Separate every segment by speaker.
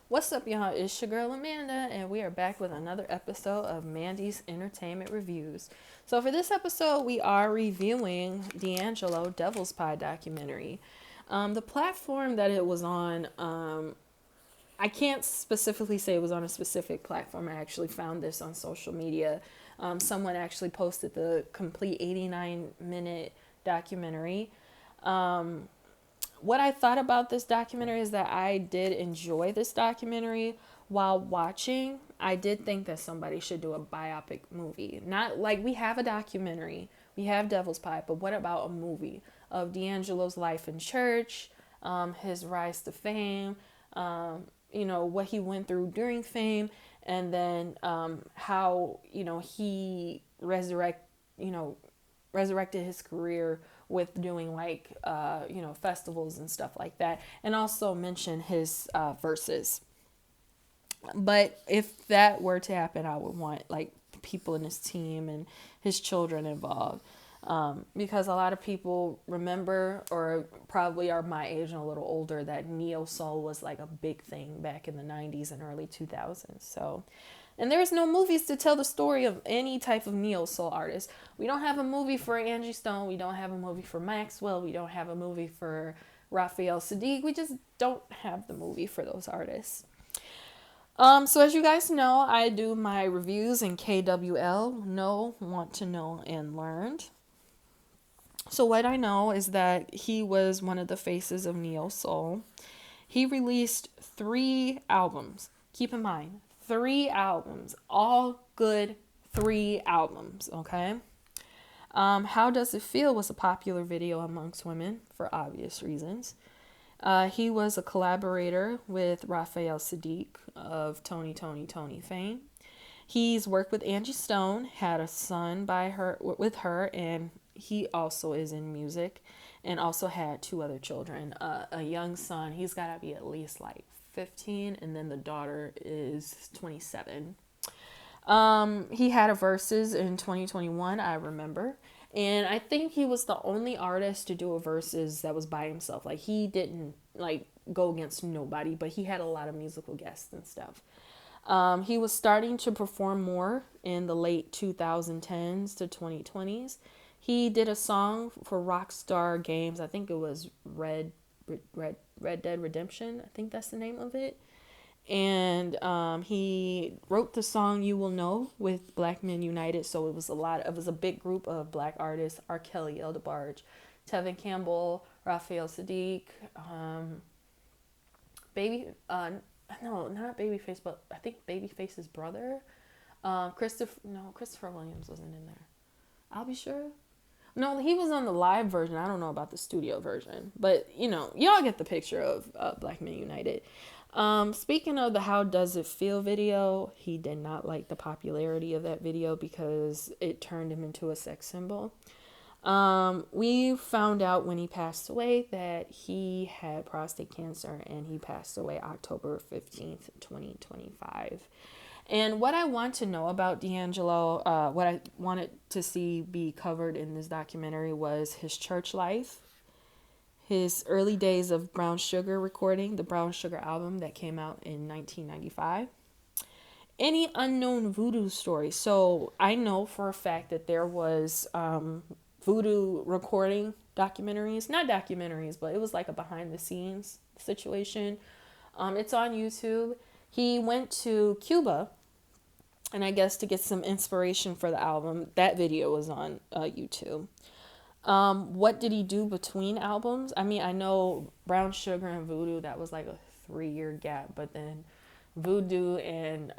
Speaker 1: What's up, y'all? It's your girl Amanda, and we are back with another episode of Mandy's Entertainment Reviews. So, for this episode, we are reviewing DAngelo Devil's Pie documentary. The platform that it was on, I can't specifically say it was on a specific platform. I actually found this on social media. Someone actually posted the complete 89-minute documentary. What I thought about this documentary is that I did enjoy this documentary while watching. I did think that somebody should do a biopic movie. Not like we have a documentary, we have Devil's Pie, but what about a movie of DAngelo's life in church, his rise to fame, what he went through during fame, and then how, he resurrected his career with doing festivals and stuff like that, and also mention his verses. But if that were to happen, I would want like people in his team and his children involved, because a lot of people remember, or probably are my age and a little older, that neo soul was like a big thing back in the 90s and early 2000s. So, and there's no movies to tell the story of any type of neo soul artist. We don't have a movie for Angie Stone. We don't have a movie for Maxwell. We don't have a movie for Raphael Sadiq. We just don't have the movie for those artists. So as you guys know, I do my reviews in KWL, know, want to know, and learned. So what I know is that he was one of the faces of neo soul. He released 3 albums. Keep in mind, 3 albums, all good 3 albums, okay? How Does It Feel was a popular video amongst women for obvious reasons. He was a collaborator with Raphael Sadiq of Tony fame. He's worked with Angie Stone, had a son with her, and he also is in music, and also had 2 other children. A young son, he's got to be at least like 15, and then the daughter is 27. He had a verses in 2021, I remember. And I think he was the only artist to do a verses that was by himself. Like, he didn't like go against nobody, but he had a lot of musical guests and stuff. He was starting to perform more in the late 2010s to 2020s. He did a song for Rockstar Games. I think it was Red Dead Redemption. I think that's the name of it. And he wrote the song "You Will Know" with Black Men United. So it was a big group of black artists: R. Kelly, El DeBarge, Tevin Campbell, Raphael Sadiq, Baby, no, not Babyface, but I think Babyface's brother, Christopher Williams wasn't in there. I'll be sure. No, he was on the live version. I don't know about the studio version, but y'all get the picture of Black Men United. Speaking of the How Does It Feel video, he did not like the popularity of that video because it turned him into a sex symbol. We found out when he passed away that he had prostate cancer, and he passed away October 15th, 2025. And what I want to know about DAngelo, what I wanted to see be covered in this documentary, was his church life, his early days of Brown Sugar recording, the Brown Sugar album that came out in 1995. Any unknown voodoo stories. So I know for a fact that there was voodoo recording documentaries. Not documentaries, but it was like a behind the scenes situation. It's on YouTube. He went to Cuba, and I guess to get some inspiration for the album. That video was on YouTube. What did he do between albums? I mean, I know Brown Sugar and Voodoo, that was like a 3-year gap, but then Voodoo and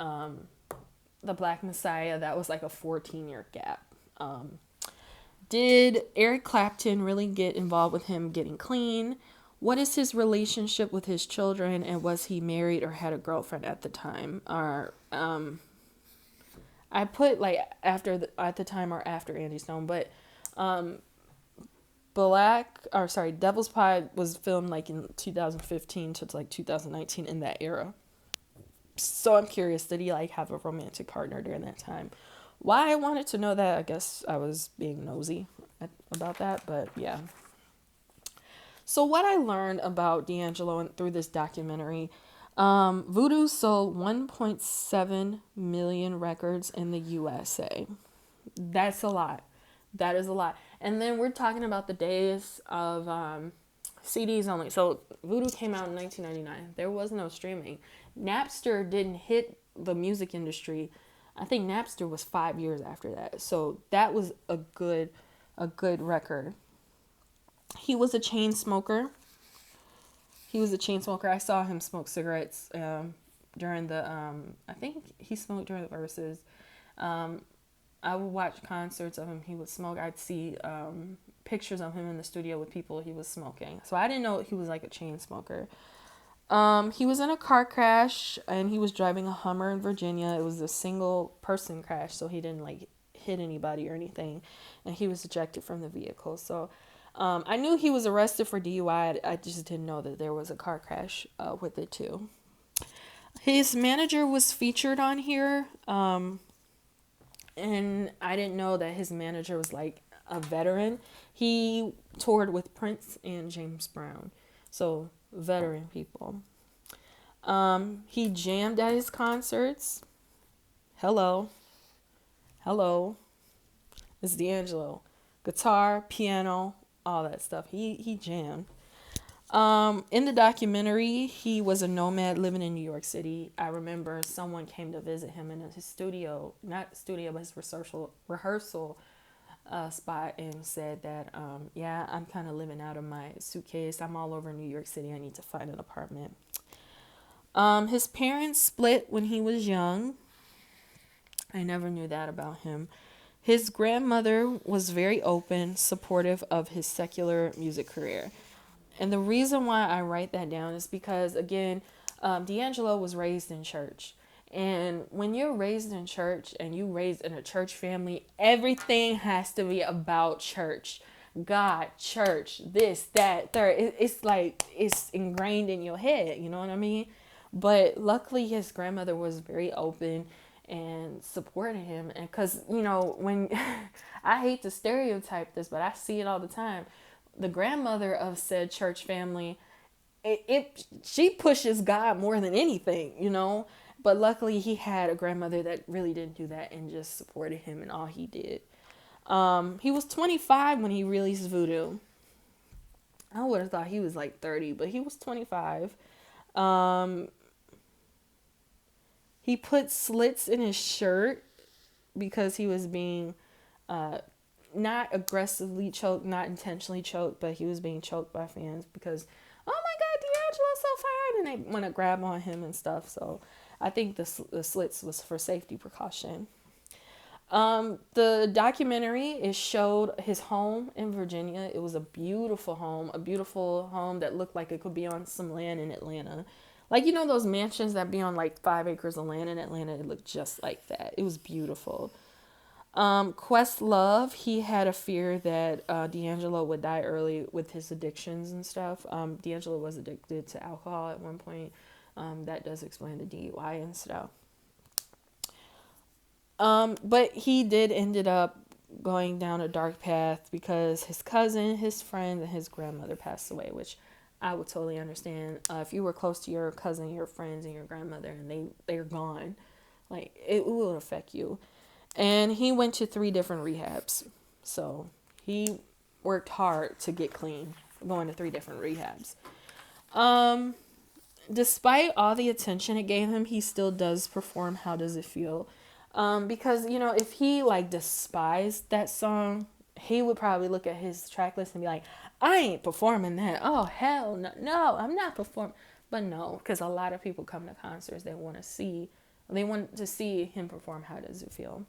Speaker 1: The Black Messiah, that was like a 14-year gap. Did Eric Clapton really get involved with him getting clean? What is his relationship with his children, and was he married or had a girlfriend at the time? Or I put like at the time or after Angie Stone, but Devil's Pie was filmed like in 2015 to like 2019, in that era. So I'm curious, did he like have a romantic partner during that time? Why I wanted to know that, I guess I was being nosy about that, but yeah. So what I learned about DAngelo through this documentary, Voodoo sold 1.7 million records in the USA. That's a lot. That is a lot. And then we're talking about the days of CDs only. So Voodoo came out in 1999. There was no streaming. Napster didn't hit the music industry. I think Napster was 5 years after that. So that was a good record. He was a chain smoker. I saw him smoke cigarettes during the. I think he smoked during the verses. Um, I would watch concerts of him. He would smoke. I'd see pictures of him in the studio with people he was smoking. So I didn't know he was like a chain smoker. He was in a car crash and he was driving a Hummer in Virginia. It was a single person crash, so he didn't like hit anybody or anything, and he was ejected from the vehicle. So I knew he was arrested for DUI. I just didn't know that there was a car crash with it too. His manager was featured on here, and I didn't know that his manager was like a veteran. He toured with Prince and James Brown, so veteran people. He jammed at his concerts. Hello, hello, it's DAngelo. Guitar, piano, all that stuff. He jammed. In the documentary, he was a nomad living in New York City. I remember someone came to visit him in his studio, not studio, but his rehearsal spot, and said that, yeah, I'm kind of living out of my suitcase. I'm all over New York City. I need to find an apartment. His parents split when he was young. I never knew that about him. His grandmother was very open, supportive of his secular music career. And the reason why I write that down is because, again, DAngelo was raised in church. And when you're raised in church and you raised in a church family, everything has to be about church. God, church, this, that, third. It's like it's ingrained in your head, you know what I mean? But luckily, his grandmother was very open and supported him. And because, when I hate to stereotype this, but I see it all the time, the grandmother of said church family, she pushes God more than anything. But luckily he had a grandmother that really didn't do that and just supported him in all he did. He was 25 when he released Voodoo. I would have thought he was like 30, but he was 25. He put slits in his shirt because he was being not aggressively choked, not intentionally choked, but he was being choked by fans because, oh my God, D'Angelo's so fine, and they want to grab on him and stuff. So I think the slits was for safety precaution. The documentary showed his home in Virginia. It was a beautiful home that looked like it could be on some land in Atlanta. Like, those mansions that be on like 5 acres of land in Atlanta, it looked just like that. It was beautiful. Questlove, he had a fear that D'Angelo would die early with his addictions and stuff. D'Angelo was addicted to alcohol at one point. That does explain the DUI and stuff. But he did ended up going down a dark path because his cousin, his friend, and his grandmother passed away, which I would totally understand. If you were close to your cousin, your friends, and your grandmother, and they're gone, like, it will affect you. And he went to 3 different rehabs. So he worked hard to get clean, going to 3 different rehabs. Despite all the attention it gave him, he still does perform How Does It Feel? Because, if he like despised that song, he would probably look at his track list and be like, I ain't performing that. Oh, hell no. No, I'm not performing. But no, because a lot of people come to concerts, they want to see him perform How Does It Feel?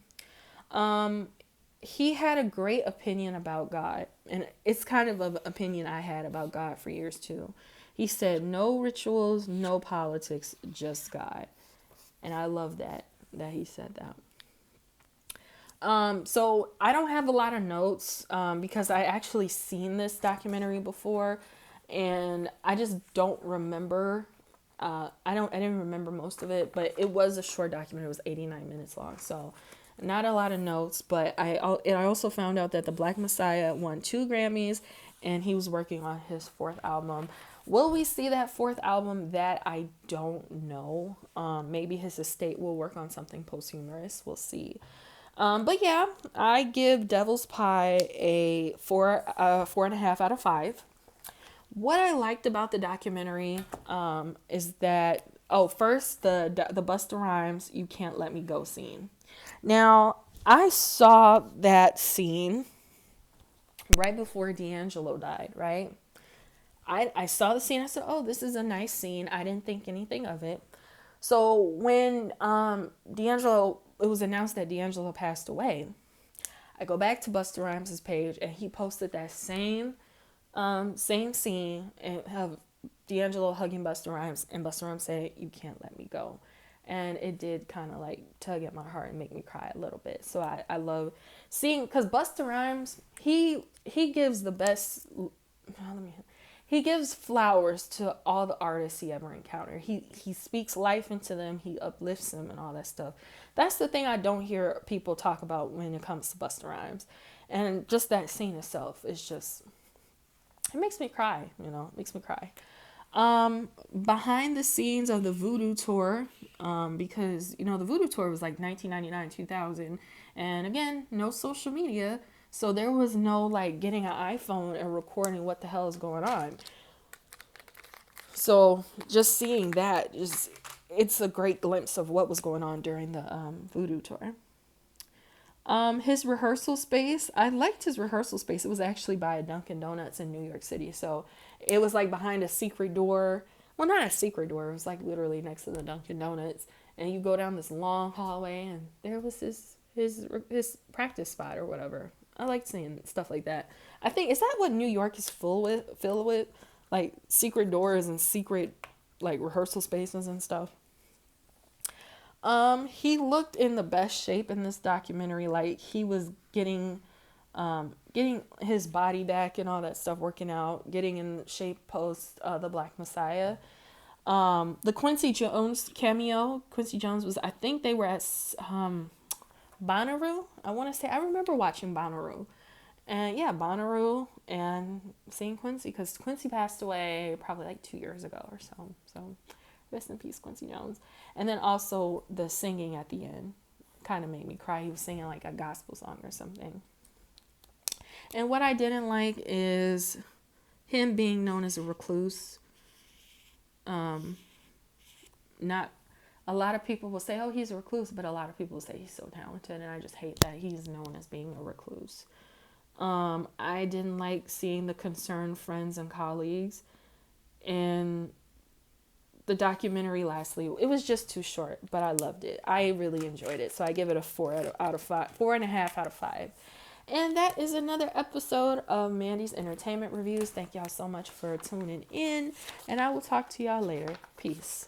Speaker 1: He had a great opinion about God, and it's kind of an opinion I had about God for years too. He said, no rituals, no politics, just God. And I love that he said that. So I don't have a lot of notes because I actually seen this documentary before, and I just don't remember. I didn't remember most of it, but it was a short documentary. It was 89 minutes long, so not a lot of notes. But I also found out that the Black Messiah won 2 Grammys, and he was working on his 4th album. Will we see that fourth album? That I don't know. Maybe his estate will work on something posthumous. We'll see. But yeah, I give Devil's Pie a 4.5 out of 5. What I liked about the documentary is that, first, the Busta Rhymes "You Can't Let Me Go" scene. Now, I saw that scene right before DAngelo died, right? I saw the scene. I said, oh, this is a nice scene. I didn't think anything of it. So when DAngelo, it was announced that DAngelo passed away, I go back to Busta Rhymes' page and he posted that same scene and have DAngelo hugging Busta Rhymes, and Busta Rhymes said, "You can't let me go." And it did kind of like tug at my heart and make me cry a little bit. So I love seeing, because Busta Rhymes, he gives the best, he gives flowers to all the artists he ever encountered. He speaks life into them. He uplifts them and all that stuff. That's the thing I don't hear people talk about when it comes to Busta Rhymes. And just that scene itself is just, it makes me cry, it makes me cry. Behind the scenes of the Voodoo Tour, because, the Voodoo Tour was like 1999, 2000. And again, no social media. So there was no like getting an iPhone and recording what the hell is going on. So just seeing that it's a great glimpse of what was going on during the Voodoo Tour. His rehearsal space, I liked his rehearsal space. It was actually by a Dunkin' Donuts in New York City. So it was like behind a secret door. Well, not a secret door. It was like literally next to the Dunkin' Donuts. And you go down this long hallway and there was his practice spot or whatever. I like seeing stuff like that. I think, is that what New York is filled with? Like secret doors and secret like rehearsal spaces and stuff. He looked in the best shape in this documentary. Like he was getting his body back and all that stuff, working out, getting in shape post the Black Messiah. The Quincy Jones cameo. Quincy Jones was, I think they were at Bonnaroo. I remember watching Bonnaroo. And yeah, Bonnaroo and seeing Quincy, because Quincy passed away probably like 2 years ago or so. So rest in peace, Quincy Jones. And then also the singing at the end kind of made me cry. He was singing like a gospel song or something. And what I didn't like is him being known as a recluse. Not a lot of people will say, oh, he's a recluse, but a lot of people will say he's so talented, and I just hate that he's known as being a recluse. I didn't like seeing the concerned friends and colleagues. And the documentary, lastly, it was just too short, but I loved it. I really enjoyed it. So I give it a 4 out of 5, 4.5 out of 5. And that is another episode of Mandy's Entertainment Reviews. Thank y'all so much for tuning in, and I will talk to y'all later. Peace.